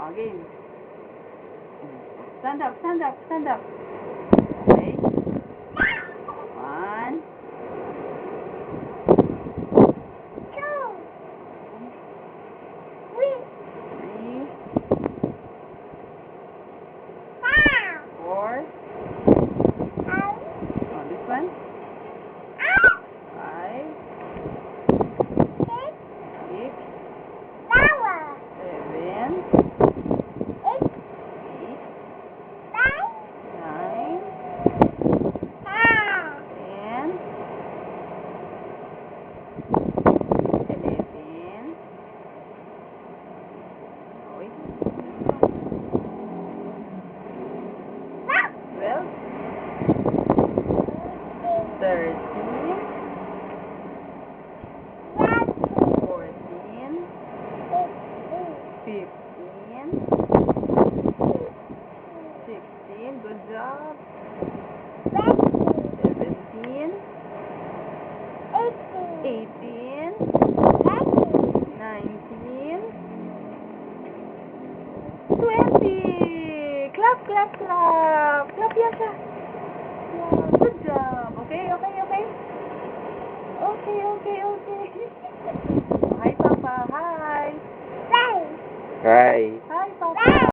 Again. Stand up, stand up, stand up. Okay. 1, 3, 4. Oh, this one. 5, 6, 7, 8, 9, 10, 11. Oh, wait. 12, 13, 14, 15, 16. Good job. 17, 18, 19, 20. Clap, clap, clap. Clap yan siya. Yeah, good job. Okay, okay, okay. Okay, okay, okay. Hi, Papa. Hi. Hi. Hi, Papa.